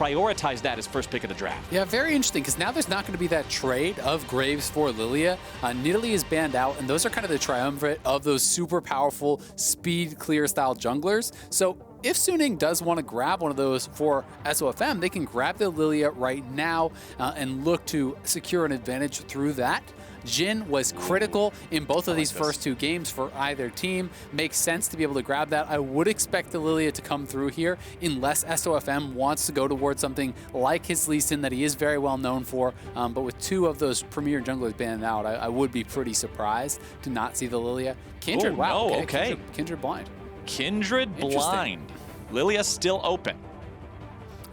prioritize that as first pick of the draft. Yeah, very interesting, because now there's not going to be that trade of Graves for Lillia. Nidalee is banned out, and those are kind of the triumvirate of those super powerful speed clear style junglers. So if Suning does want to grab one of those for SofM, they can grab the Lillia right now and look to secure an advantage through that. Jhin was critical in both of these first two games for either team. Makes sense to be able to grab that. I would expect the Lillia to come through here unless SofM wants to go towards something like his Lee Sin that he is very well known for. But with two of those premier junglers banned out, I would be pretty surprised to not see the Lillia. Kindred, wow, no, okay. Kindred blind. Kindred blind. Lillia still open.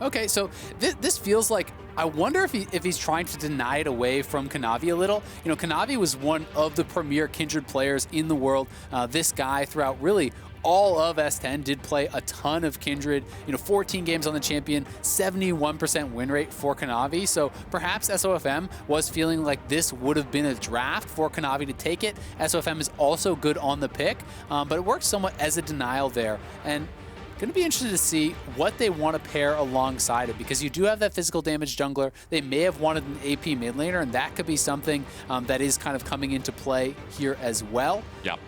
Okay, so this feels like, I wonder if he's trying to deny it away from Kanavi a little. You know, Kanavi was one of the premier Kindred players in the world. This guy, throughout really all of S10, did play a ton of Kindred. You know, 14 games on the champion, 71% win rate for Kanavi. So perhaps SofM was feeling like this would have been a draft for Kanavi to take it. SofM is also good on the pick, but it works somewhat as a denial there. And going to be interested to see what they want to pair alongside it, because you do have that physical damage jungler. They may have wanted an AP mid laner, and that could be something that is kind of coming into play here as well. Yep.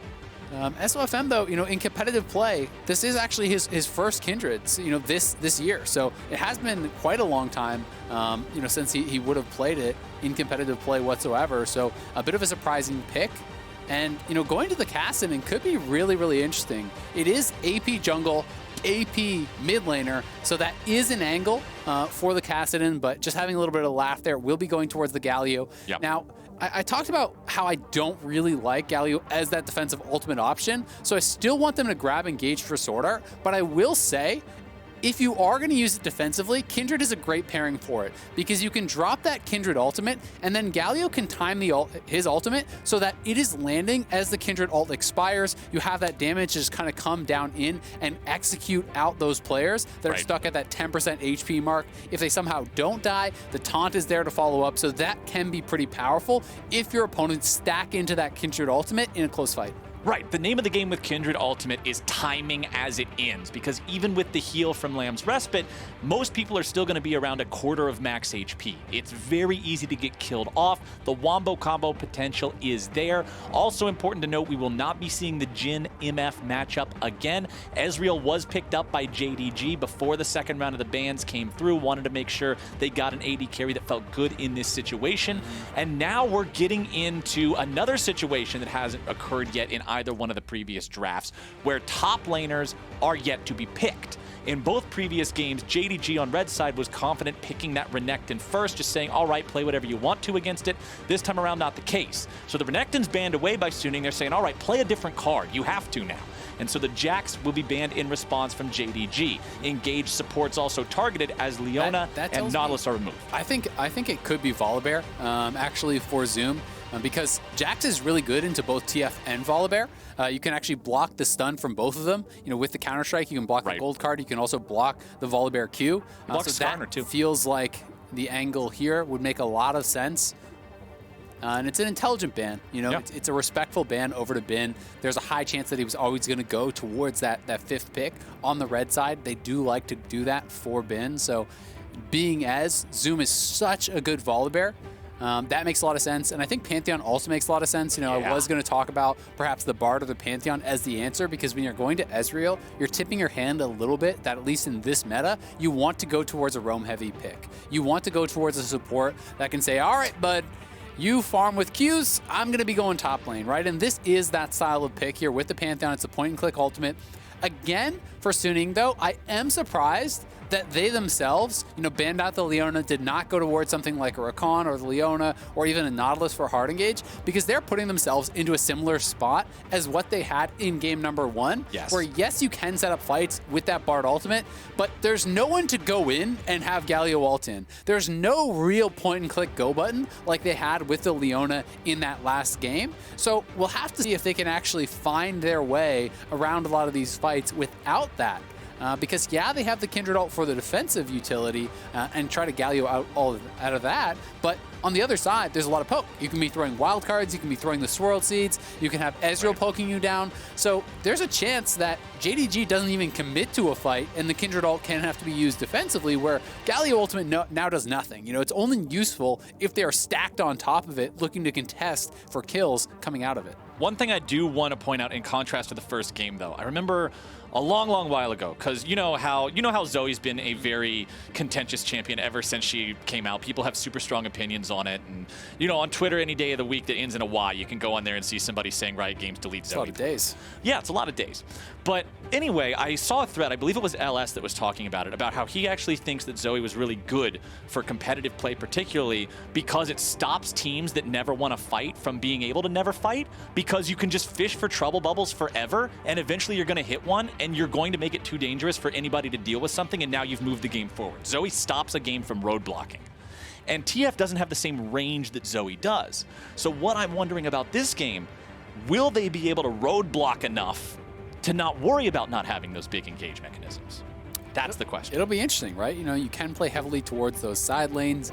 SofM, though, you know, in competitive play, this is actually his first Kindred, you know, this year. So it has been quite a long time, you know, since he would have played it in competitive play whatsoever. So a bit of a surprising pick. And, you know, going to the Kassadin could be really, really interesting. It is AP jungle, AP mid laner, so that is an angle for the Kassadin, but just having a little bit of laugh there, will be going towards the Galio. Yep. Now, I talked about how I don't really like Galio as that defensive ultimate option, so I still want them to grab engage for SwordArt, but I will say, if you are going to use it defensively, Kindred is a great pairing for it, because you can drop that Kindred ultimate, and then Galio can time his ultimate so that it is landing as the Kindred ult expires. You have that damage just kind of come down in and execute out those players that are stuck at that 10% HP mark. If they somehow don't die, the taunt is there to follow up, so that can be pretty powerful if your opponents stack into that Kindred ultimate in a close fight. Right, the name of the game with Kindred Ultimate is timing as it ends, because even with the heal from Lamb's Respite, most people are still going to be around a quarter of max HP. It's very easy to get killed off. The wombo combo potential is there. Also important to note, we will not be seeing the Jhin MF matchup again. Ezreal was picked up by JDG before the second round of the bans came through, wanted to make sure they got an AD carry that felt good in this situation. And now we're getting into another situation that hasn't occurred yet in either one of the previous drafts, where top laners are yet to be picked. In both previous games, JDG on red side was confident picking that Renekton first, just saying, all right, play whatever you want to against it. This time around, not the case. So the Renekton's banned away by Suning. They're saying, all right, play a different card. You have to now. And so the Jax will be banned in response from JDG. Engage support's also targeted as Leona and Nautilus are removed. I think it could be Volibear, actually, for Zoom. Because Jax is really good into both TF and Volibear. You can actually block the stun from both of them. You know, with the Counter-Strike, you can block the gold card. You can also block the Volibear Q. So that too. Feels like the angle here would make a lot of sense. And it's an intelligent ban. You know, it's a respectful ban over to Bin. There's a high chance that he was always going to go towards that fifth pick on the red side. They do like to do that for Bin. So being as Zoom is such a good Volibear, that makes a lot of sense, and I think Pantheon also makes a lot of sense. You know, I was going to talk about perhaps the Bard or the Pantheon as the answer, because when you're going to Ezreal, you're tipping your hand a little bit that, at least in this meta, you want to go towards a roam-heavy pick. You want to go towards a support that can say, all right, bud, you farm with Qs, I'm going to be going top lane, right? And this is that style of pick here with the Pantheon. It's a point-and-click ultimate. Again, for Suning, though, I am surprised that they themselves, you know, banned out the Leona, did not go towards something like a Rakan or the Leona or even a Nautilus for hard engage, because they're putting themselves into a similar spot as what they had in game number one, where yes, you can set up fights with that Bard ultimate, but there's no one to go in and have Galio ult in. There's no real point and click go button like they had with the Leona in that last game. So we'll have to see if they can actually find their way around a lot of these fights without that. because, yeah, they have the Kindred ult for the defensive utility and try to Galio out of that, but on the other side, there's a lot of poke. You can be throwing wild cards, you can be throwing the swirl seeds, you can have Ezreal poking you down. So there's a chance that JDG doesn't even commit to a fight, and the Kindred ult can have to be used defensively, where Galio Ultimate now does nothing. You know, it's only useful if they are stacked on top of it, looking to contest for kills coming out of it. One thing I do want to point out in contrast to the first game, though, I remember a long while ago, because you know how Zoe's been a very contentious champion ever since she came out. People have super strong opinions on it, and you know, on Twitter any day of the week that ends in a Y, you can go on there and see somebody saying Riot Games delete Zoe. It's a lot of days. Yeah, it's a lot of days. But anyway, I saw a thread, I believe it was LS that was talking about it, about how he actually thinks that Zoe was really good for competitive play, particularly because it stops teams that never want to fight from being able to never fight, because you can just fish for trouble bubbles forever, and eventually you're going to hit one, and you're going to make it too dangerous for anybody to deal with something, and now you've moved the game forward. Zoe stops a game from roadblocking. And TF doesn't have the same range that Zoe does. So what I'm wondering about this game, will they be able to roadblock enough to not worry about not having those big engage mechanisms? That's the question. It'll be interesting, right? You know, you can play heavily towards those side lanes.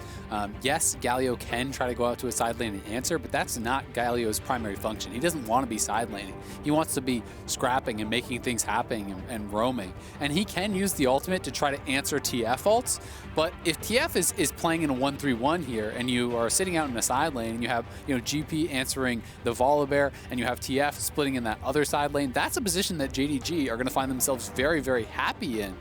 Yes, Galio can try to go out to a side lane and answer, but that's not Galio's primary function. He doesn't want to be side laning. He wants to be scrapping and making things happen and roaming. And he can use the ultimate to try to answer TF ults, but if TF is playing in a 1-3-1 here, and you are sitting out in a side lane, and you have, you know, GP answering the Volibear, and you have TF splitting in that other side lane, that's a position that JDG are going to find themselves very, very happy in.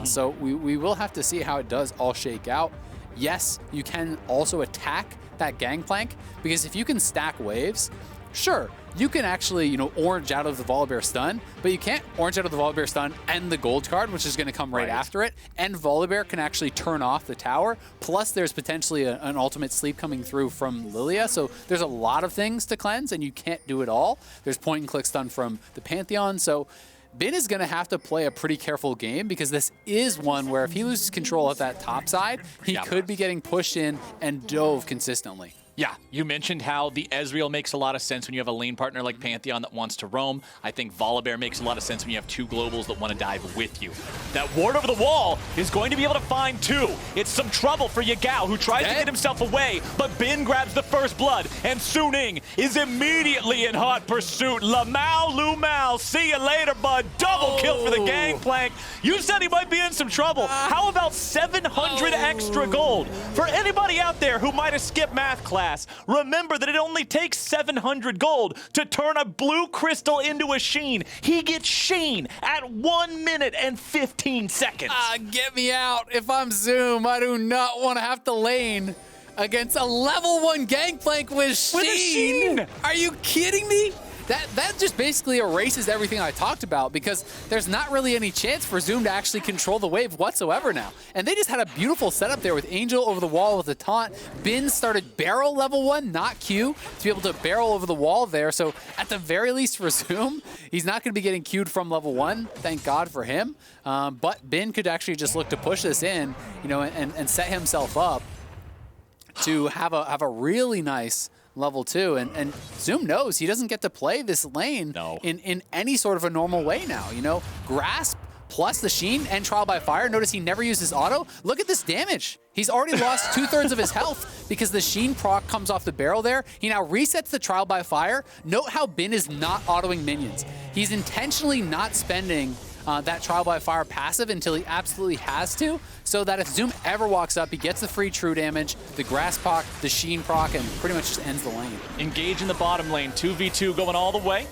So we will have to see how it does all shake out. Yes, you can also attack that Gangplank, because if you can stack waves, sure, you can actually, you know, orange out of the Volibear stun, but you can't orange out of the Volibear stun and the gold card, which is going to come right after it, and Volibear can actually turn off the tower, plus there's potentially an ultimate sleep coming through from Lillia, so there's a lot of things to cleanse, and you can't do it all. There's point and click stun from the Pantheon, so Bin is going to have to play a pretty careful game, because this is one where if he loses control at that top side, he could be getting pushed in and dove consistently. Yeah, you mentioned how the Ezreal makes a lot of sense when you have a lane partner like Pantheon that wants to roam. I think Volibear makes a lot of sense when you have two globals that want to dive with you. That ward over the wall is going to be able to find two. It's some trouble for Yagao, who tries to get himself away, but Bin grabs the first blood, and Suning is immediately in hot pursuit. LvMao, see you later, bud. Double kill for the Gangplank. You said he might be in some trouble. How about 700 extra gold? For anybody out there who might have skipped math class, remember that it only takes 700 gold to turn a blue crystal into a Sheen. He gets Sheen at 1 minute and 15 seconds. Get me out. If I'm Zoom, I do not want to have to lane against a level 1 Gangplank with Sheen. Are you kidding me? That just basically erases everything I talked about, because there's not really any chance for Zoom to actually control the wave whatsoever now. And they just had a beautiful setup there with Angel over the wall with the taunt. Bin started barrel level 1, not Q, to be able to barrel over the wall there. So at the very least for Zoom, he's not going to be getting Q'd from level 1. Thank God for him. But Bin could actually just look to push this in, you know, and set himself up to have a really nice level 2, and Zoom knows he doesn't get to play this lane in any sort of a normal way now. You know, Grasp plus the Sheen and Trial by Fire. Notice he never uses auto. Look at this damage. He's already lost 2/3 of his health because the Sheen proc comes off the barrel there. He now resets the Trial by Fire. Note how Bin is not autoing minions. He's intentionally not spending that Trial by Fire passive until he absolutely has to, so that if Zoom ever walks up, he gets the free true damage, the Grass proc, the Sheen proc, and pretty much just ends the lane. Engage in the bottom lane, 2v2 going all the way.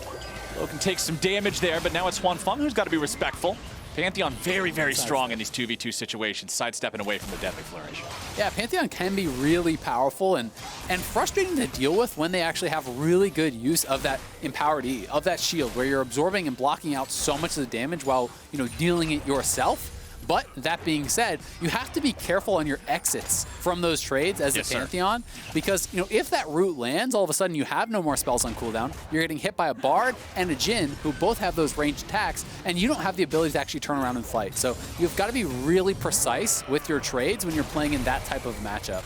Loken takes some damage there, but now it's Huanfeng who's got to be respectful. Pantheon very, very strong in these 2v2 situations, sidestepping away from the Deadly Flourish. Yeah, Pantheon can be really powerful and frustrating to deal with when they actually have really good use of that Empowered E, of that shield, where you're absorbing and blocking out so much of the damage while, you know, dealing it yourself. But that being said, you have to be careful on your exits from those trades as a Pantheon, because, you know, if that root lands, all of a sudden you have no more spells on cooldown. You're getting hit by a Bard and a Jhin, who both have those ranged attacks, and you don't have the ability to actually turn around and fight. So you've got to be really precise with your trades when you're playing in that type of matchup.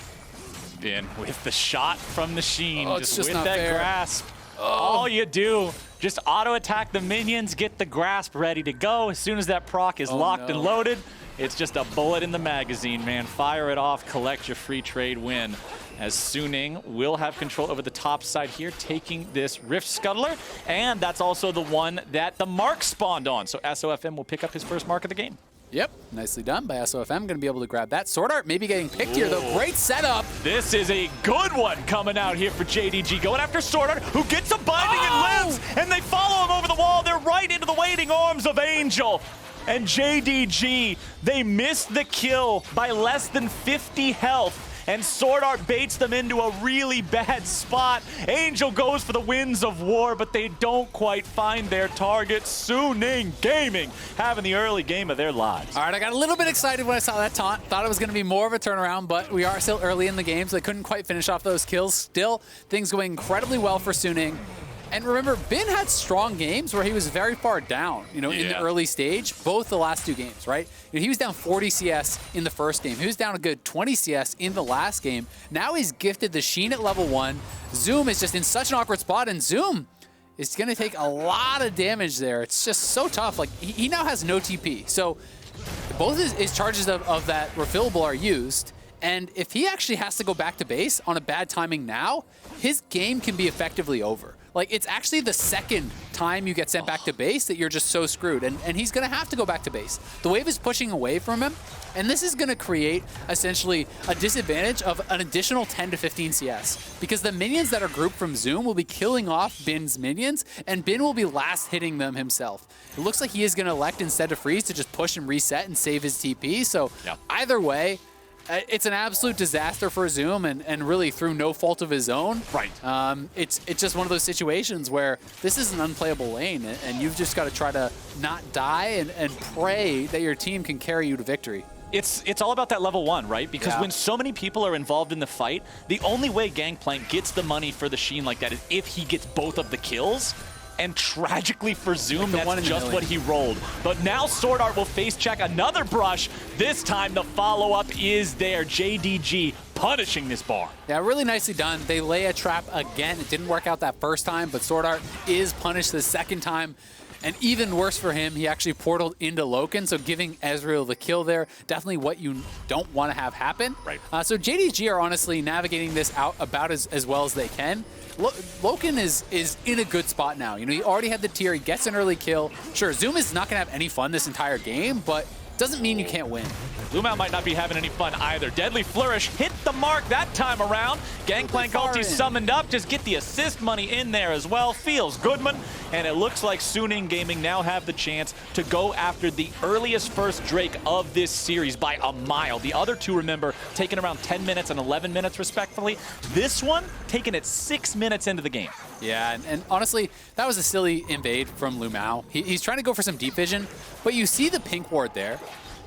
Bin with the shot from the Sheen, just with not that fair. grasp. All you do, just auto-attack the minions, get the grasp ready to go. As soon as that proc is locked and loaded, it's just a bullet in the magazine, man. Fire it off, collect your free trade win. As Suning will have control over the top side here, taking this Rift Scuttler, and that's also the one that the mark spawned on. So SofM will pick up his first mark of the game. Yep, nicely done by SofM. Going to be able to grab that. SwordArt maybe getting picked here, though. Great setup. This is a good one coming out here for JDG. Going after SwordArt, who gets a binding and lives, and they follow him over the wall. They're right into the waiting arms of Angel. And JDG, they missed the kill by less than 50 health. And SwordArt baits them into a really bad spot. Angel goes for the winds of war, but they don't quite find their target. Suning Gaming having the early game of their lives. All right, I got a little bit excited when I saw that taunt. Thought it was going to be more of a turnaround, but we are still early in the game, so they couldn't quite finish off those kills. Still, things going incredibly well for Suning. And remember, Bin had strong games where he was very far down, in the early stage, both the last two games, right? He was down 40 CS in the first game. He was down a good 20 CS in the last game. Now he's gifted the Jhin at level 1. Zoom is just in such an awkward spot, and Zoom is going to take a lot of damage there. It's just so tough. Like, he now has no TP. So both his charges of that refillable are used. And if he actually has to go back to base on a bad timing now, his game can be effectively over. Like, it's actually the second time you get sent back to base that you're just so screwed. And he's going to have to go back to base. The wave is pushing away from him. And this is going to create, essentially, a disadvantage of an additional 10 to 15 CS. Because the minions that are grouped from Zoom will be killing off Bin's minions, and Bin will be last hitting them himself. It looks like he is going to elect, instead of freeze, to just push and reset and save his TP. So either way, it's an absolute disaster for Zoom, and really through no fault of his own. Right. It's just one of those situations where this is an unplayable lane, and you've just got to try to not die and pray that your team can carry you to victory. It's all about that level 1, right? Because when so many people are involved in the fight, the only way Gangplank gets the money for the Jhin like that is if he gets both of the kills. And tragically for Zoom, that's just what he rolled. But now SwordArt will face check another brush. This time the follow-up is there. JDG punishing this bar. Yeah, really nicely done. They lay a trap again. It didn't work out that first time, but SwordArt is punished the second time. And even worse for him, he actually portaled into Loken, so giving Ezreal the kill there, definitely what you don't want to have happen. Right. So JDG are honestly navigating this out about as well as they can. Loken is in a good spot now. He already had the tier, he gets an early kill. Sure, Zoom is not going to have any fun this entire game, but doesn't mean you can't win. LvMao might not be having any fun either. Deadly Flourish hit the mark that time around. Gangplank ulti summoned up. Just get the assist money in there as well. Feels Goodman. And it looks like Suning Gaming now have the chance to go after the earliest first Drake of this series by a mile. The other two, remember, taking around 10 minutes and 11 minutes respectively. This one taking it 6 minutes into the game. Yeah, and honestly, that was a silly invade from LvMao. He's trying to go for some deep vision, but you see the pink ward there.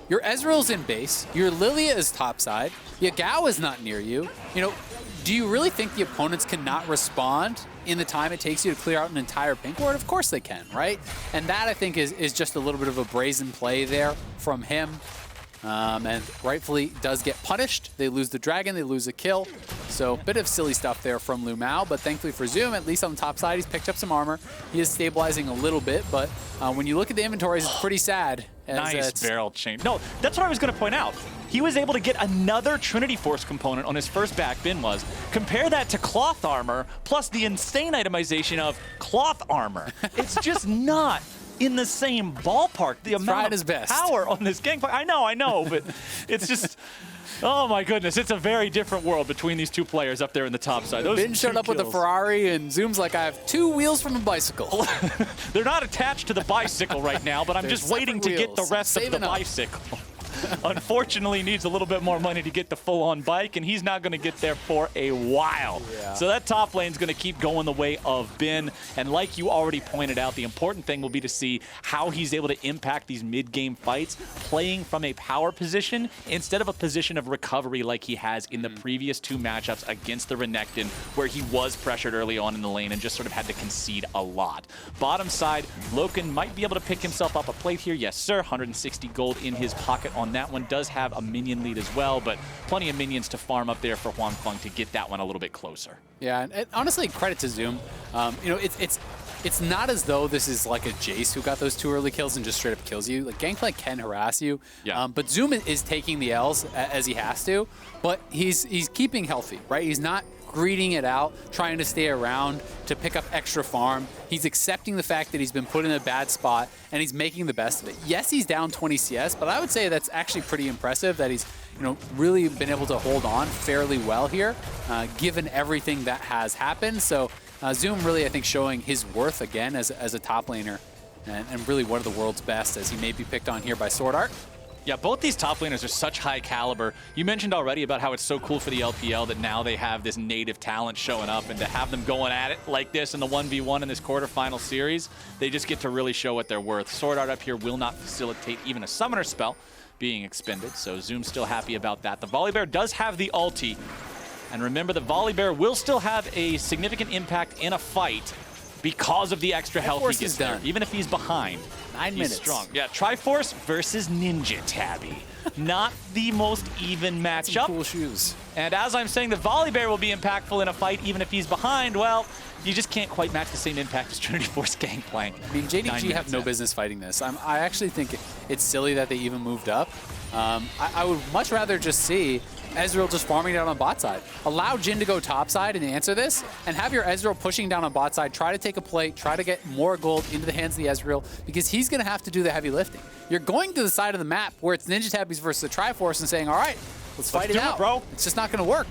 Your Ezreal's in base, your Lillia is topside, Yagao is not near you. Do you really think the opponents cannot respond in the time it takes you to clear out an entire pink ward? Of course they can, right? And that, I think, is just a little bit of a brazen play there from him. And rightfully does get punished. They lose the dragon, they lose a kill. So a bit of silly stuff there from LvMao, but thankfully for Zoom, at least on the top side, he's picked up some armor. He is stabilizing a little bit, but when you look at the inventories, it's pretty sad. Nice barrel change. No, that's what I was going to point out. He was able to get another Trinity Force component on his first back bin was. Compare that to cloth armor, plus the insane itemization of cloth armor. It's just not in the same ballpark. The amount of power on this Gangplank. I know, but it's just, oh my goodness, it's a very different world between these two players up there in the top side. Those Bin showed up with a Ferrari, and Zoom's like, I have 2 wheels from a bicycle. They're not attached to the bicycle right now, but I'm just waiting to get the rest of the bicycle. Unfortunately, needs a little bit more money to get the full-on bike, and he's not going to get there for a while. Yeah. So that top lane's going to keep going the way of Bin, and like you already pointed out, the important thing will be to see how he's able to impact these mid-game fights, playing from a power position instead of a position of recovery like he has in the previous 2 matchups against the Renekton, where he was pressured early on in the lane and just sort of had to concede a lot. Bottom side, Loken might be able to pick himself up a plate here. Yes, sir. 160 gold in his pocket on that one does have a minion lead as well, but plenty of minions to farm up there for Huanfeng to get that one a little bit closer. Yeah, and honestly, credit to Zoom. You know, it's not as though this is like a Jace who got those 2 early kills and just straight up kills you. Like, Gangplank can harass you, but Zoom is taking the L's as he has to, but he's keeping healthy, right? He's not greeting it out, trying to stay around to pick up extra farm. He's accepting the fact that he's been put in a bad spot, and he's making the best of it. Yes, he's down 20 CS, but I would say that's actually pretty impressive that he's, you know, really been able to hold on fairly well here, given everything that has happened. So Zoom really, I think, showing his worth again as a top laner, and really one of the world's best, as he may be picked on here by SwordArt. Yeah, both these top laners are such high caliber. You mentioned already about how it's so cool for the LPL that now they have this native talent showing up, and to have them going at it like this in the 1v1 in this quarterfinal series, they just get to really show what they're worth. SwordArt up here will not facilitate even a summoner spell being expended, so Zoom's still happy about that. The Volibear does have the ulti, and remember the Volibear will still have a significant impact in a fight because of the extra health he gets there, even if he's behind. 9 minutes. He's strong. Yeah, Triforce versus Ninja Tabby. Not the most even matchup. Cool shoes. And as I'm saying, the Volibear will be impactful in a fight even if he's behind. Well, you just can't quite match the same impact as Trinity Force Gangplank. I mean, JDG have no business fighting this. I actually think it's silly that they even moved up. I would much rather just see Ezreal just farming down on bot side. Allow Jhin to go top side and answer this, and have your Ezreal pushing down on bot side, try to take a plate, try to get more gold into the hands of the Ezreal, because he's going to have to do the heavy lifting. You're going to the side of the map where it's Ninja Tabbies versus the Triforce and saying, all right, let's fight it out, bro. It's just not going to work.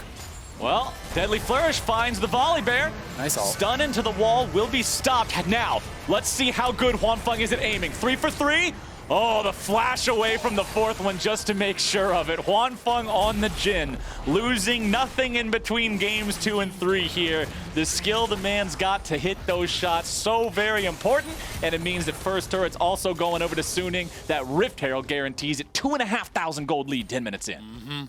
Well, Deadly Flourish finds the Volibear. Nice ult. Stun into the wall, will be stopped. Now, let's see how good Huanfeng is at aiming. 3 for 3. Oh, the flash away from the 4th one just to make sure of it. Huanfeng on the Jhin, losing nothing in between games 2 and 3 here. The skill the man's got to hit those shots, so very important, and it means that first turret's also going over to Suning. That Rift Herald guarantees it 2,500 gold lead 10 minutes in.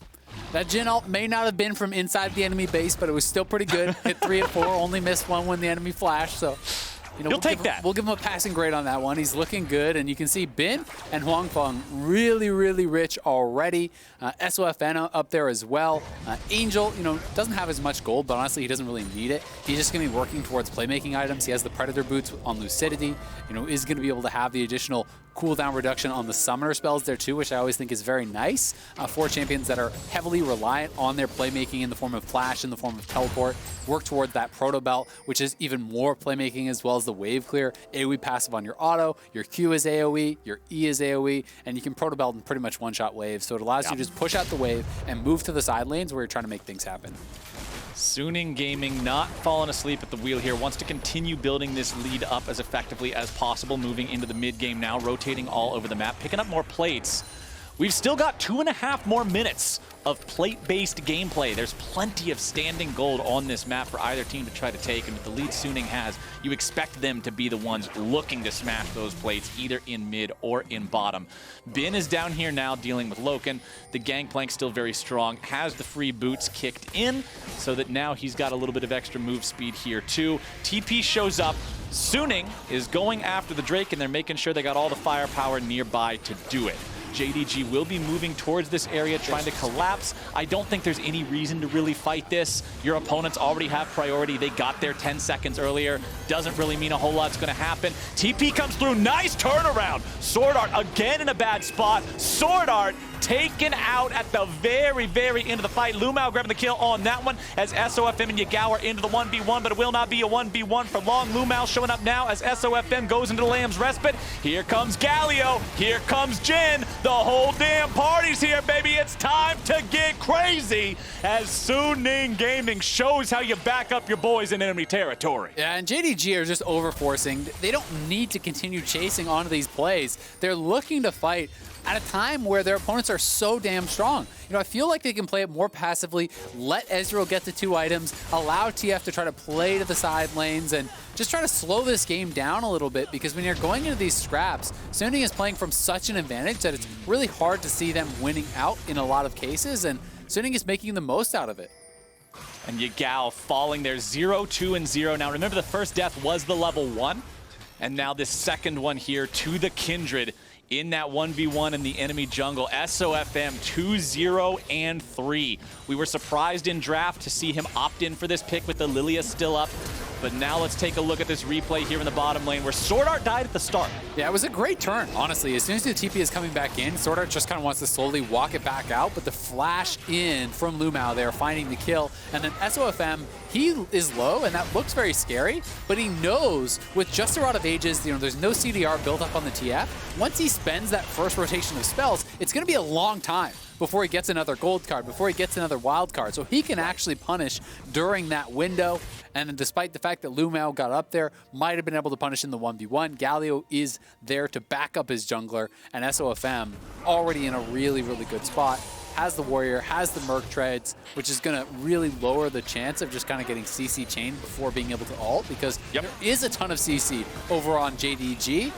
That Jhin ult may not have been from inside the enemy base, but it was still pretty good. Hit 3 and 4, only missed 1 when the enemy flashed, so... You know, You'll take that. We'll give him a passing grade on that one. He's looking good, and you can see Bin and Huanfeng really, really rich already. SofM up there as well. Angel, you know, doesn't have as much gold, but honestly, he doesn't really need it. He's just going to be working towards playmaking items. He has the Predator boots on Lucidity. You know, is going to be able to have the additional cooldown reduction on the summoner spells there too, which I always think is very nice for champions that are heavily reliant on their playmaking in the form of flash, in the form of teleport. Work towards that proto belt, which is even more playmaking, as well as the wave clear. AoE passive on your auto, your Q is AoE, your E is AoE, and you can proto belt in pretty much one-shot waves. So it allows you to just push out the wave and move to the side lanes where you're trying to make things happen. Suning Gaming not falling asleep at the wheel here, wants to continue building this lead up as effectively as possible, moving into the mid game now, rotating all over the map, picking up more plates. We've still got 2.5 more minutes of plate-based gameplay. There's plenty of standing gold on this map for either team to try to take, and with the lead Suning has, you expect them to be the ones looking to smash those plates, either in mid or in bottom. Bin is down here now dealing with Loken. The Gangplank still very strong, has the free boots kicked in, so that now he's got a little bit of extra move speed here too. TP shows up. Suning is going after the Drake, and they're making sure they got all the firepower nearby to do it. JDG will be moving towards this area, trying to collapse. I don't think there's any reason to really fight this. Your opponents already have priority. They got there 10 seconds earlier. Doesn't really mean a whole lot's going to happen. TP comes through. Nice turnaround. SwordArt again in a bad spot. SwordArt taken out at the very, very end of the fight. LvMao grabbing the kill on that one as SofM and Yagao are into the 1v1, but it will not be a 1v1 for long. LvMao showing up now as SofM goes into the Lamb's Respite. Here comes Galio. Here comes Jhin. The whole damn party's here, baby. It's time to get crazy as Suning Gaming shows how you back up your boys in enemy territory. Yeah, and JDG are just overforcing. They don't need to continue chasing onto these plays. They're looking to fight at a time where their opponents are so damn strong. You know, I feel like they can play it more passively, let Ezreal get the 2 items, allow TF to try to play to the side lanes, and just try to slow this game down a little bit, because when you're going into these scraps, Suning is playing from such an advantage that it's really hard to see them winning out in a lot of cases, and Suning is making the most out of it. And Yagao falling there 0, 2, and 0. Now remember, the first death was the level 1, and now this second one here to the Kindred in that 1v1 in the enemy jungle. SofM 2-0-3. We were surprised in draft to see him opt in for this pick with the Lillia still up. But now let's take a look at this replay here in the bottom lane where SwordArt died at the start. Yeah, it was a great turn, honestly. As soon as the TP is coming back in, SwordArt just kind of wants to slowly walk it back out, but the flash in from LvMao there, finding the kill. And then SofM, he is low, and that looks very scary, but he knows with just a Rod of Ages, there's no CDR built up on the TF. Once he spends that first rotation of spells, it's going to be a long time before he gets another gold card, before he gets another wild card. So he can actually punish during that window. And then despite the fact that LvMao got up there, might have been able to punish in the 1v1, Galio is there to back up his jungler, and SofM already in a really, really good spot. Has the Warrior, has the Merc Treads, which is going to really lower the chance of just kind of getting CC chained before being able to ult, because there is a ton of CC over on JDG.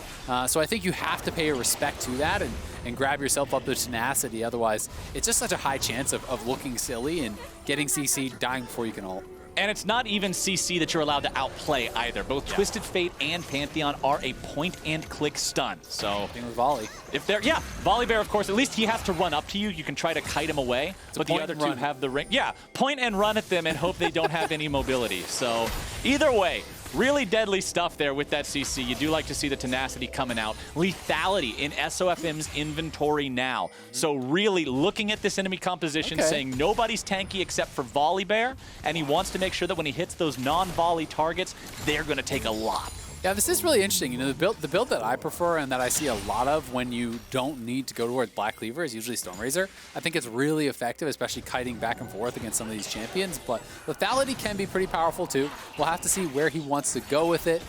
So I think you have to pay a respect to that and grab yourself up the tenacity. Otherwise, it's just such a high chance of looking silly and getting CC, dying before you can ult. And it's not even CC that you're allowed to outplay either. Both Twisted Fate and Pantheon are a point-and-click stun. So, thing with Volley. If they're, Volibear, of course, at least he has to run up to you. You can try to kite him away. But the other two have the ring. Yeah, point and run at them and hope they don't have any mobility. So, either way, really deadly stuff there with that CC. You do like to see the tenacity coming out. Lethality in SofM's inventory now. So really looking at this enemy composition, saying nobody's tanky except for Volibear, and he wants to make sure that when he hits those non-volley targets, they're going to take a lot. Yeah, this is really interesting. The build that I prefer and that I see a lot of when you don't need to go towards Black Cleaver is usually Stonerazor. I think it's really effective, especially kiting back and forth against some of these champions. But Lethality can be pretty powerful too. We'll have to see where he wants to go with it.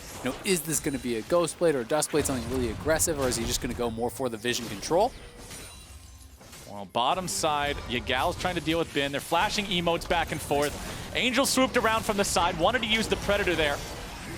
Is this going to be a Ghost Blade or a Dust Blade, something really aggressive, or is he just going to go more for the vision control? Well, bottom side, Yagao's trying to deal with Bin. They're flashing emotes back and forth. Angel swooped around from the side, wanted to use the Predator there.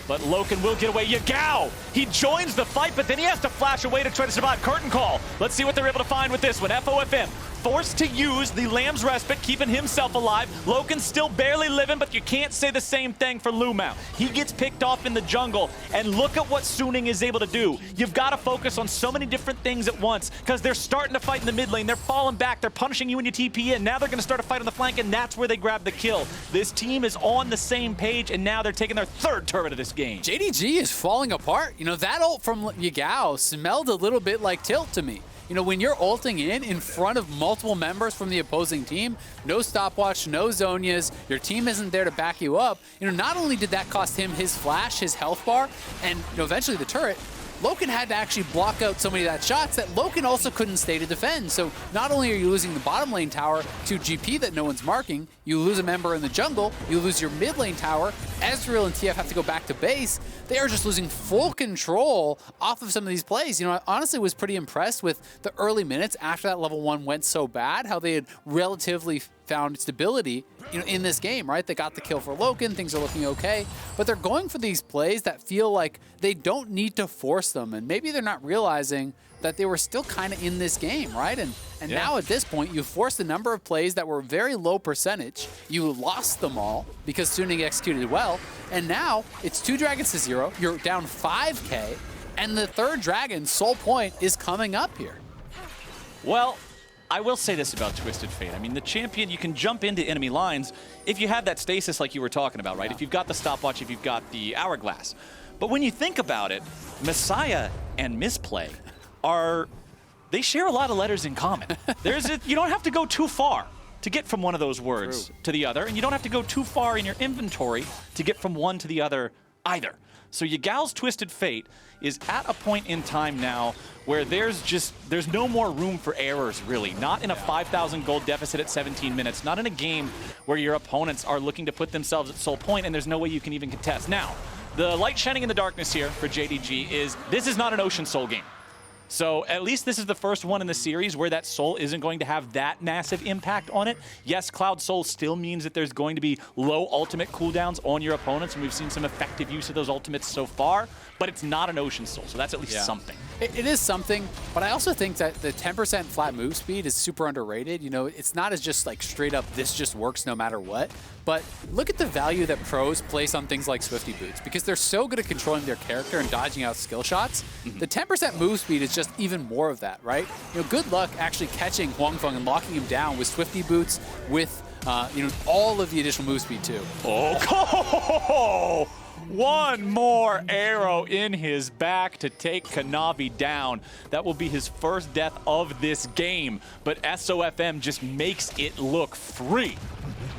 But Loken will get away. Yagao! He joins the fight, but then he has to flash away to try to survive. Curtain call. Let's see what they're able to find with this one. SofM forced to use the Lamb's Respite, keeping himself alive. Loken's still barely living, but you can't say the same thing for LvMao. He gets picked off in the jungle, and look at what Suning is able to do. You've got to focus on so many different things at once, because they're starting to fight in the mid lane. They're falling back. They're punishing you when you TP in. Now they're going to start a fight on the flank, and that's where they grab the kill. This team is on the same page, and now they're taking their third turret of this game. JDG is falling apart. That ult from Yagao smelled a little bit like Tilt to me. When you're ulting in front of multiple members from the opposing team, no stopwatch, no Zonias, your team isn't there to back you up, not only did that cost him his flash, his health bar, and eventually the turret, Loken had to actually block out so many of that shots that Loken also couldn't stay to defend. So not only are you losing the bottom lane tower to GP that no one's marking, you lose a member in the jungle, you lose your mid lane tower, Ezreal and TF have to go back to base. They are just losing full control off of some of these plays. I honestly was pretty impressed with the early minutes after that level 1 went so bad, how they had relatively found stability in this game, right? They got the kill for Loken, things are looking okay, but they're going for these plays that feel like they don't need to force them, and maybe they're not realizing that they were still kind of in this game, right? And now at this point, you forced a number of plays that were very low percentage. You lost them all because Suning executed well, and now it's 2 dragons to 0. You're down 5K, and the third dragon, Soul Point, is coming up here. Well, I will say this about Twisted Fate. I mean, the champion, you can jump into enemy lines if you have that stasis like you were talking about, right? If you've got the stopwatch, if you've got the hourglass. But when you think about it, Messiah and Misplay they share a lot of letters in common. You don't have to go too far to get from one of those words to the other, and you don't have to go too far in your inventory to get from one to the other either. So Yagao's Twisted Fate is at a point in time now where there's no more room for errors, really. Not in a 5,000 gold deficit at 17 minutes. Not in a game where your opponents are looking to put themselves at Soul Point and there's no way you can even contest. Now, the light shining in the darkness here for JDG is this is not an Ocean Soul game. So at least this is the first one in the series where that soul isn't going to have that massive impact on it. Yes, Cloud Soul still means that there's going to be low ultimate cooldowns on your opponents, and we've seen some effective use of those ultimates so far, but it's not an Ocean Soul, so that's at least something. It is something, but I also think that the 10% flat move speed is super underrated. You know, it's not as just like straight up, this just works no matter what. But look at the value that pros place on things like Swifty Boots, because they're so good at controlling their character and dodging out skill shots. The 10% move speed is just even more of that, right? You know, good luck actually catching Huanfeng and locking him down with Swifty Boots, with you know, all of the additional move speed too. Oh, one more arrow in his back to take Kanavi down. That will be his first death of this game, but SofM just makes it look free.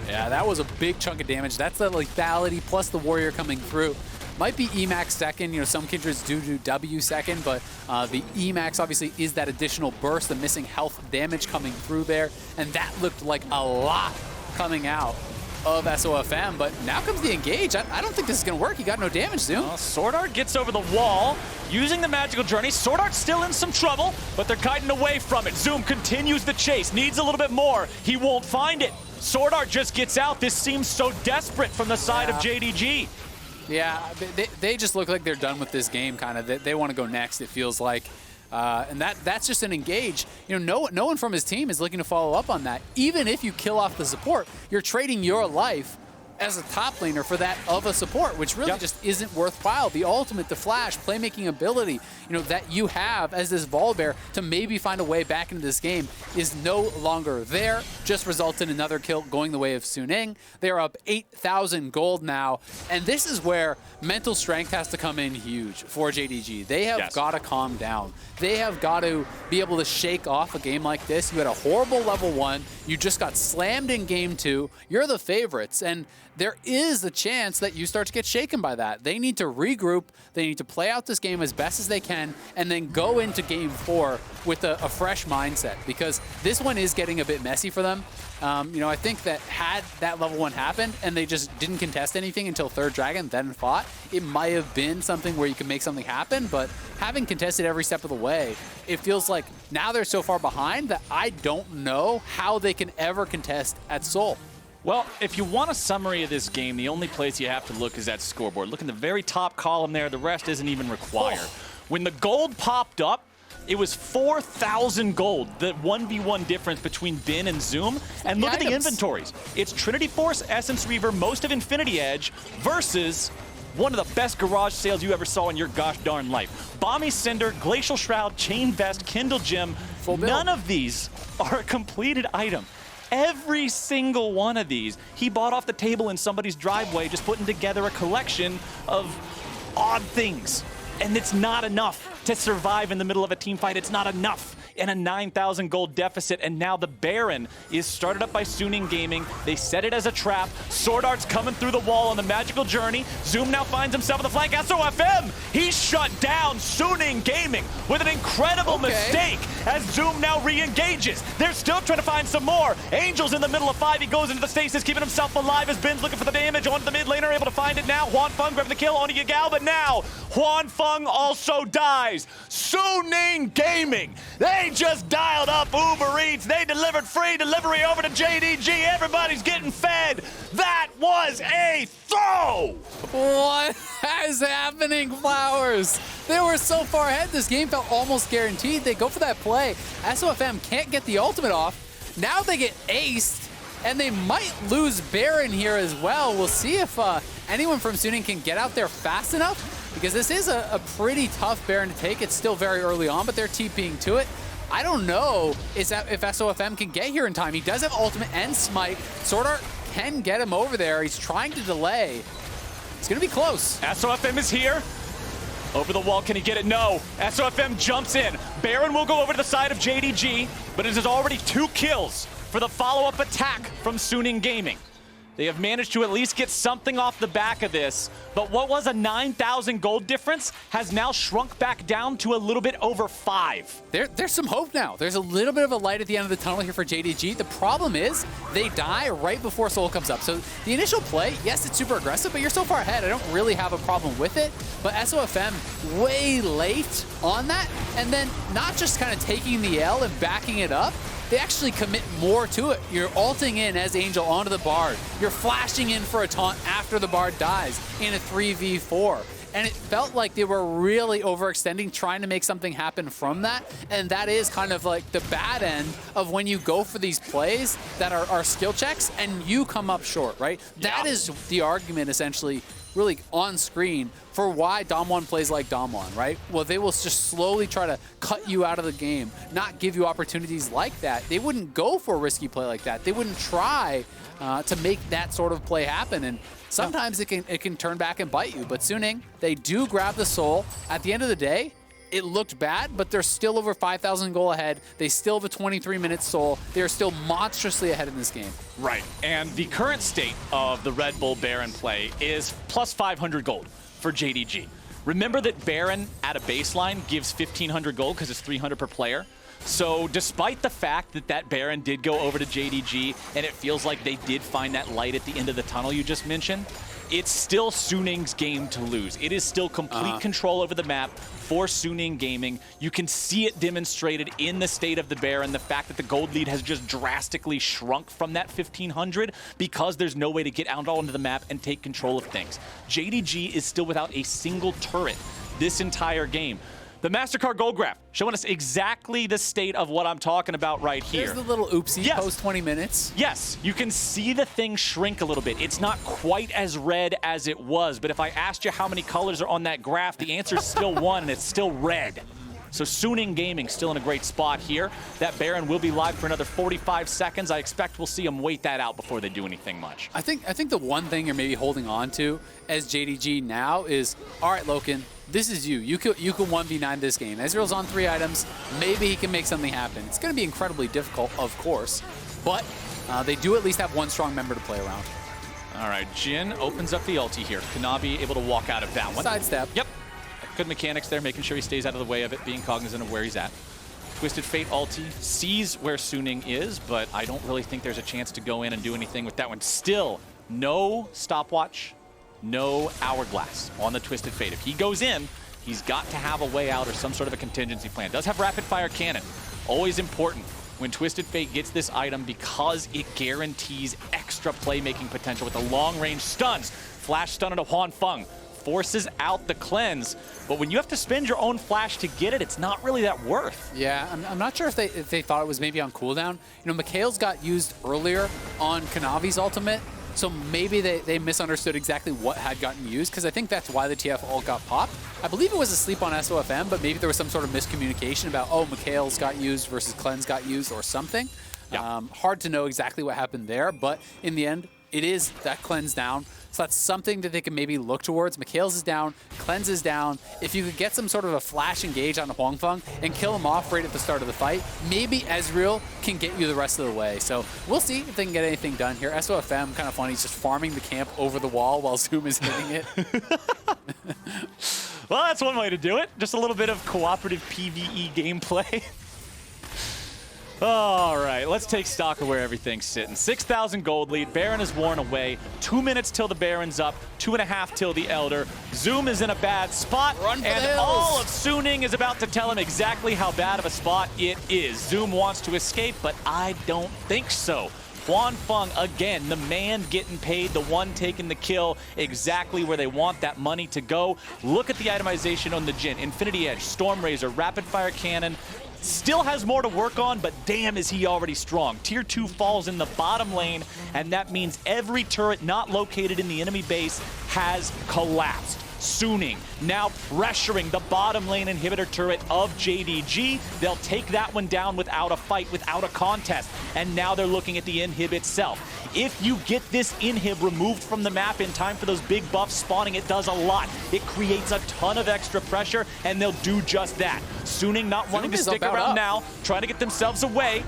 Yeah, that was a big chunk of damage. That's the lethality plus the warrior coming through. Might be Emax second, you know, some Kindreds do W second, but the Emax obviously is that additional burst, the missing health damage coming through there, and that looked like a lot coming out of SofM, but now comes the engage. I don't think this is going to work. He got no damage, Zoom. SwordArt gets over the wall, using the magical journey. SwordArt's still in some trouble, but they're kiting away from it. Zoom continues the chase, needs a little bit more. He won't find it. SwordArt just gets out. This seems so desperate from the side of JDG. Yeah, they just look like they're done with this game, kind of. They want to go next, it feels like. And that's just an engage. You know, no one from his team is looking to follow up on that. Even if you kill off the support, you're trading your life as a top laner for that of a support, which really just isn't worthwhile. The ultimate, the flash, playmaking ability, you know, that you have as this Volibear to maybe find a way back into this game is no longer there. Just results in another kill going the way of Suning. They are up 8,000 gold now, and this is where mental strength has to come in huge for JDG. They have got to calm down. They have got to be able to shake off a game like this. You had a horrible level 1. You just got slammed in game 2. You're the favorites, and there is a chance that you start to get shaken by that. They need to regroup. They need to play out this game as best as they can and then go into game 4 with a fresh mindset, because this one is getting a bit messy for them. You know, I think that had that level 1 happened and they just didn't contest anything until 3rd Dragon, then fought, it might have been something where you could make something happen, but having contested every step of the way, it feels like now they're so far behind that I don't know how they can ever contest at Seoul. Well, if you want a summary of this game, the only place you have to look is that scoreboard. Look in the very top column there. The rest isn't even required. When the gold popped up, it was 4,000 gold, the 1v1 difference between Bin and Zoom. And look at the inventories. It's Trinity Force, Essence Reaver, most of Infinity Edge versus one of the best garage sales you ever saw in your gosh darn life. Balmy Cinder, Glacial Shroud, Chain Vest, Kindle Gem. None of these are a completed item. Every single one of these, he bought off the table in somebody's driveway, just putting together a collection of odd things. And it's not enough to survive in the middle of a team fight. It's not enough in a 9,000 gold deficit. And now the Baron is started up by Suning Gaming. They set it as a trap. SwordArt's coming through the wall on the magical journey. Zoom now finds himself on the flank. SofM, he's shut down Suning Gaming with an incredible mistake as Zoom now re-engages. They're still trying to find some more. Angel's in the middle of 5. He goes into the stasis, keeping himself alive as Bin's looking for the damage onto the mid laner, able to find it now. Huanfeng grabbing the kill onto Yagao, but now Huanfeng also dies. Suning Gaming, they just dialed up Uber Eats. They delivered free delivery over to JDG. Everybody's getting fed. That was a throw. What is happening, Flowers? They were so far ahead. This game felt almost guaranteed. They go for that play. SofM can't get the ultimate off. Now they get aced, and they might lose Baron here as well. We'll see if anyone from Suning can get out there fast enough, because this is a pretty tough Baron to take. It's still very early on, but they're TPing to it. I don't know if SofM can get here in time. He does have ultimate and smite. SwordArt can get him over there. He's trying to delay. It's going to be close. SofM is here. Over the wall, can he get it? No. SofM jumps in. Baron will go over to the side of JDG, but it is already 2 kills for the follow-up attack from Suning Gaming. They have managed to at least get something off the back of this, but what was a 9,000 gold difference has now shrunk back down to a little bit over 5. There's some hope now. There's a little bit of a light at the end of the tunnel here for JDG. The problem is they die right before Soul comes up. So the initial play, yes, it's super aggressive, but you're so far ahead, I don't really have a problem with it. But SofM way late on that, and then not just kind of taking the L and backing it up, they actually commit more to it. You're ulting in as Angel onto the Bard. You're flashing in for a taunt after the Bard dies in a 3v4. and it felt like they were really overextending, trying to make something happen from that, and that is kind of like the bad end of when you go for these plays that are skill checks and you come up short, right? That is the argument essentially really on screen for why Damwon plays like Damwon, right? Well, they will just slowly try to cut you out of the game, not give you opportunities like that. They wouldn't go for a risky play like that. They wouldn't try to make that sort of play happen. And sometimes it can turn back and bite you. But Suning, they do grab the soul. At the end of the day, it looked bad, but they're still over 5,000 goal ahead. They still have a 23-minute soul. They're still monstrously ahead in this game. Right, and the current state of the Red Bull Baron play is plus 500 gold for JDG. Remember that Baron at a baseline gives 1,500 gold because it's 300 per player. So despite the fact that that Baron did go over to JDG and it feels like they did find that light at the end of the tunnel you just mentioned, it's still Suning's game to lose. It is still complete control over the map for Suning Gaming. You can see it demonstrated in the state of the Baron, the fact that the gold lead has just drastically shrunk from that 1,500 because there's no way to get out onto the map and take control of things. JDG is still without a single turret this entire game. The MasterCard Gold Graph showing us exactly the state of what I'm talking about right here. Here's the little oopsie post 20 minutes. Yes, you can see the thing shrink a little bit. It's not quite as red as it was, but if I asked you how many colors are on that graph, the answer is still one, and it's still red. So Suning Gaming still in a great spot here. That Baron will be live for another 45 seconds. I expect we'll see them wait that out before they do anything much. I think the one thing you're maybe holding on to as JDG now is, all right, Loken, this is you. You can 1v9 this game. Ezreal's on 3 items. Maybe he can make something happen. It's going to be incredibly difficult, of course, but they do at least have one strong member to play around. All right, Jhin opens up the ulti here. Kanavi able to walk out of that one. Sidestep. Yep. Good mechanics there, making sure he stays out of the way of it, being cognizant of where he's at. Twisted Fate ulti sees where Suning is, but I don't really think there's a chance to go in and do anything with that one. Still, no stopwatch, no hourglass on the Twisted Fate. If he goes in, he's got to have a way out or some sort of a contingency plan. Does have rapid fire cannon. Always important when Twisted Fate gets this item because it guarantees extra playmaking potential with the long-range stuns. Flash stun into Huanfeng. Forces out the cleanse, but when you have to spend your own flash to get it, it's not really that worth. Yeah, I'm not sure if they thought it was maybe on cooldown. You know, Mikhail's got used earlier on Kanavi's ultimate, so maybe they misunderstood exactly what had gotten used, because I think that's why the TF ult got popped. I believe it was asleep on SofM, but maybe there was some sort of miscommunication about, oh, Mikhail's got used versus Cleanse got used or something. Yeah. Hard to know exactly what happened there, but in the end, it is that Cleanse down. So that's something that they can maybe look towards. Mikhail's is down, Cleanse is down. If you could get some sort of a flash engage on Huanfeng and kill him off right at the start of the fight, maybe Ezreal can get you the rest of the way. So we'll see if they can get anything done here. SofM, kind of funny, he's just farming the camp over the wall while Zoom is hitting it. Well, that's one way to do it. Just a little bit of cooperative PvE gameplay. All right, let's take stock of where everything's sitting. 6,000 gold lead. Baron is worn away. 2 minutes till the Baron's up. 2.5 till the Elder. Zoom is in a bad spot. And all of Suning is about to tell him exactly how bad of a spot it is. Zoom wants to escape, but I don't think so. Huanfeng, again, the man getting paid, the one taking the kill, exactly where they want that money to go. Look at the itemization on the Jhin. Infinity Edge, Storm Razor, Rapid Fire Cannon. Still has more to work on, but damn is he already strong. Tier 2 falls in the bottom lane, and that means every turret not located in the enemy base has collapsed. Suning now pressuring the bottom lane inhibitor turret of JDG. They'll take that one down without a fight, without a contest. And now they're looking at the inhib itself. If you get this inhib removed from the map in time for those big buffs spawning, it does a lot. It creates a ton of extra pressure, and they'll do just that. Suning not wanting to stick around now, trying to get themselves away.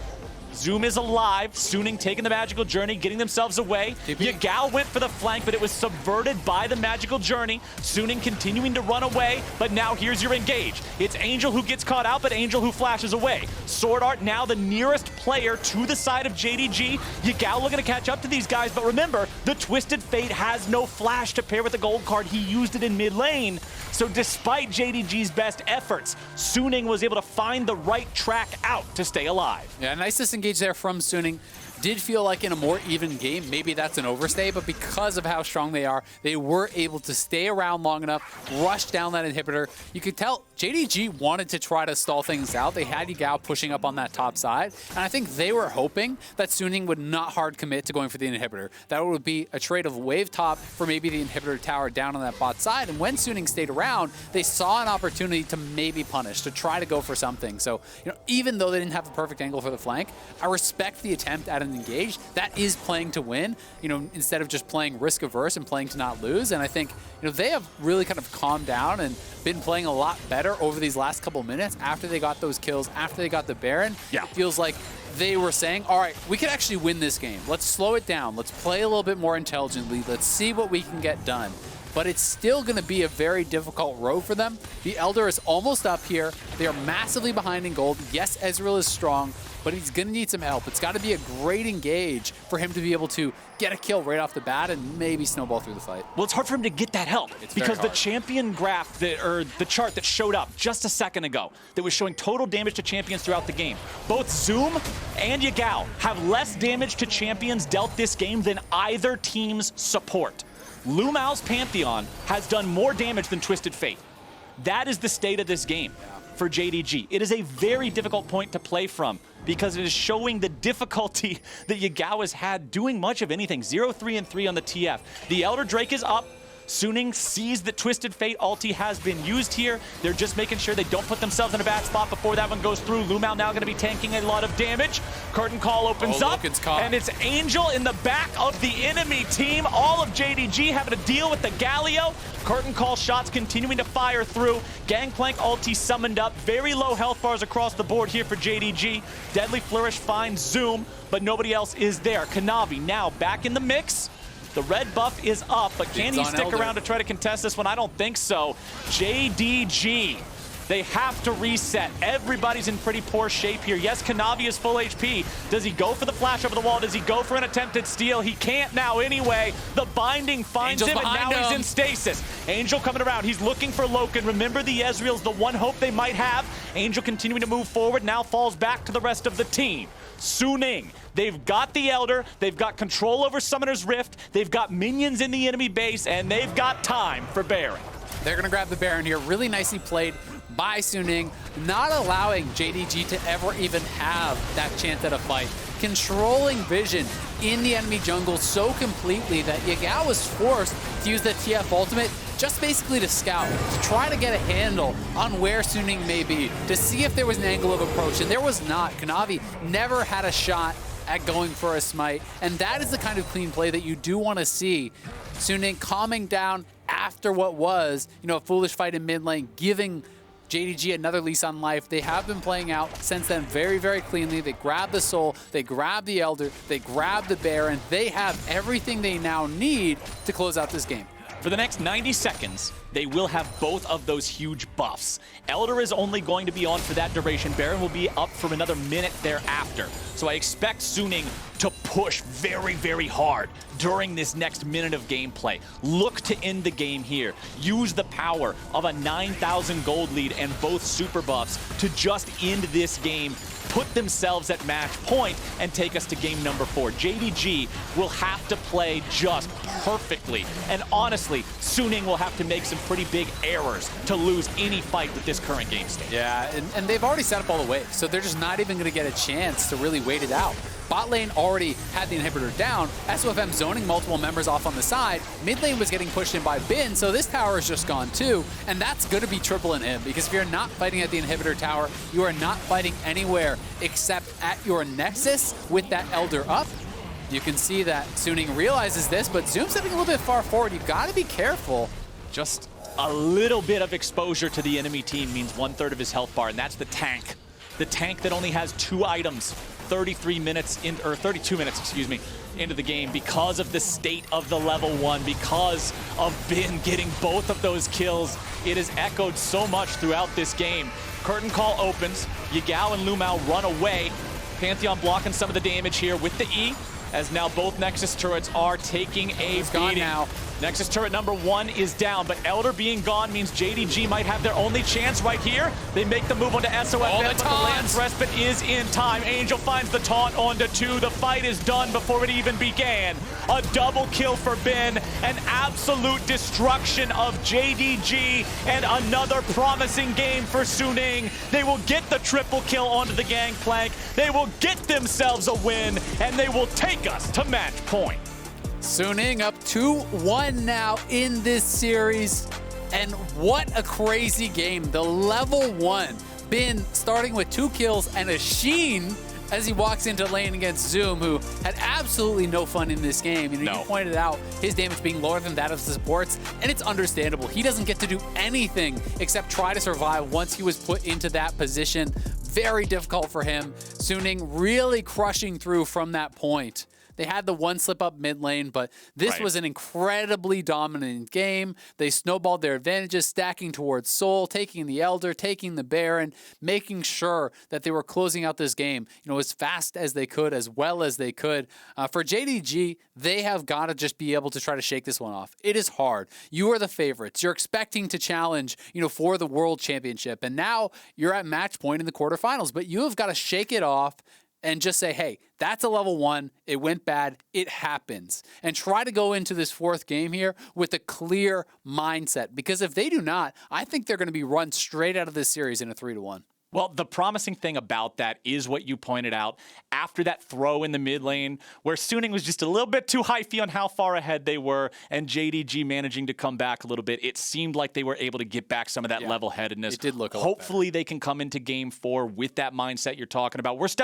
Zoom is alive. Suning taking the magical journey, getting themselves away. Yagao went for the flank, but it was subverted by the magical journey. Suning continuing to run away, but now here's your engage. It's Angel who gets caught out, but Angel who flashes away. SwordArt now the nearest player to the side of JDG. Yagao looking to catch up to these guys, but remember, the Twisted Fate has no flash to pair with the gold card. He used it in mid lane. So despite JDG's best efforts, Suning was able to find the right track out to stay alive. Yeah, nice disengage there from Suning. did feel like in a more even game, maybe that's an overstay, but because of how strong they are, they were able to stay around long enough, rush down that inhibitor. You could tell JDG wanted to try to stall things out. They had Yagao pushing up on that top side, and I think they were hoping that Suning would not hard commit to going for the inhibitor. That would be a trade of wave top for maybe the inhibitor tower down on that bot side, and when Suning stayed around, they saw an opportunity to maybe punish, to try to go for something. So, even though they didn't have a perfect angle for the flank, I respect the attempt at an engage. That is playing to win, instead of just playing risk averse and playing to not lose. And I think, they have really kind of calmed down and been playing a lot better over these last couple minutes after they got those kills, after they got the Baron. Yeah. It feels like they were saying, all right, we can actually win this game. Let's slow it down. Let's play a little bit more intelligently. Let's see what we can get done. But it's still going to be a very difficult road for them. The Elder is almost up here. They are massively behind in gold. Yes, Ezreal is strong, but he's going to need some help. It's got to be a great engage for him to be able to get a kill right off the bat and maybe snowball through the fight. Well, it's hard for him to get that help because the champion graph, or the chart that showed up just a second ago that was showing total damage to champions throughout the game, both Zoom and Yagao have less damage to champions dealt this game than either team's support. LvMao's Pantheon has done more damage than Twisted Fate. That is the state of this game for JDG. It is a very difficult point to play from because it is showing the difficulty that Yagao has had doing much of anything. 0-3-3 on the TF. The Elder Drake is up. Suning sees that Twisted Fate ulti has been used here. They're just making sure they don't put themselves in a bad spot before that one goes through. LvMao now going to be tanking a lot of damage. Curtain Call opens up, and it's Angel in the back of the enemy team. All of JDG having to deal with the Galio. Curtain Call shots continuing to fire through. Gangplank ulti summoned up. Very low health bars across the board here for JDG. Deadly Flourish finds Zoom, but nobody else is there. Kanavi now back in the mix. The red buff is up, but can he stick around to try to contest this one? I don't think so. JDG, they have to reset. Everybody's in pretty poor shape here. Yes, Kanavi is full HP. Does he go for the flash over the wall? Does he go for an attempted steal? He can't now anyway. The binding finds him, and now he's in stasis. Angel coming around. He's looking for Loken. Remember, the Ezreal's the one hope they might have. Angel continuing to move forward, now falls back to the rest of the team. Suning, they've got the Elder, they've got control over Summoner's Rift, they've got minions in the enemy base, and they've got time for Baron. They're going to grab the Baron here. Really nicely played by Suning, not allowing JDG to ever even have that chance at a fight. Controlling vision in the enemy jungle so completely that Yagao was forced to use the TF ultimate just basically to scout, to try to get a handle on where Suning may be, to see if there was an angle of approach, and there was not. Kanavi never had a shot at going for a smite, and that is the kind of clean play that you do want to see. Suning calming down after what was, a foolish fight in mid lane, giving JDG another lease on life. They have been playing out since then very, very cleanly. They grab the Soul, they grab the Elder, they grab the Baron. They have everything they now need to close out this game. For the next 90 seconds, they will have both of those huge buffs. Elder is only going to be on for that duration. Baron will be up for another minute thereafter. So I expect Suning to push very, very hard during this next minute of gameplay. Look to end the game here. Use the power of a 9,000 gold lead and both super buffs to just end this game, put themselves at match point, and take us to game number 4. JDG will have to play just perfectly. And honestly, Suning will have to make some pretty big errors to lose any fight with this current game state. Yeah, and they've already set up all the waves, so they're just not even going to get a chance to really wait it out. Bot lane already had the inhibitor down. SofM zoning multiple members off on the side. Mid lane was getting pushed in by Bin, so this tower is just gone too. And that's going to be triple in him, because if you're not fighting at the inhibitor tower, you are not fighting anywhere except at your Nexus with that Elder up. You can see that Suning realizes this, but Zoom's stepping a little bit far forward. You've got to be careful. Just a little bit of exposure to the enemy team means 1/3 of his health bar, and that's the tank. The tank that only has 2 items, 32 minutes, excuse me, into the game because of the state of the level 1, because of Bin getting both of those kills. It has echoed so much throughout this game. Curtain Call opens, Yagao and LvMao run away. Pantheon blocking some of the damage here with the E. as now both Nexus turrets are taking a beating. Now. Nexus turret number 1 is down, but Elder being gone means JDG might have their only chance right here. They make the move onto SofM, but the Lamb's Respite is in time. Angel finds the taunt onto 2. The fight is done before it even began. A double kill for Ben, an absolute destruction of JDG, and another promising game for Suning. They will get the triple kill onto the Gangplank. They will get themselves a win, and they will take us to match point. Suning up 2-1 now in this series. And what a crazy game. The level 1, Bin starting with 2 kills and a Jhin as he walks into lane against Zoom, who had absolutely no fun in this game. You pointed out his damage being lower than that of the supports, and it's understandable. He doesn't get to do anything except try to survive once he was put into that position. Very difficult for him. Suning really crushing through from that point. They had the one slip up mid lane, but this was an incredibly dominant game. They snowballed their advantages, stacking towards Soul, taking the Elder, taking the Baron, making sure that they were closing out this game, as fast as they could, as well as they could. For JDG, they have got to just be able to try to shake this one off. It is hard. You are the favorites. You're expecting to challenge, for the World Championship, and now you're at match point in the quarterfinals, but you have got to shake it off and just say, hey, that's a level 1. It went bad. It happens. And try to go into this 4th game here with a clear mindset. Because if they do not, I think they're going to be run straight out of this series in a 3-1. Well, the promising thing about that is what you pointed out after that throw in the mid lane, where Suning was just a little bit too hyphy on how far ahead they were, and JDG managing to come back a little bit. It seemed like they were able to get back some of that level-headedness. It did look a lot Hopefully they can come into game 4 with that mindset you're talking about. We're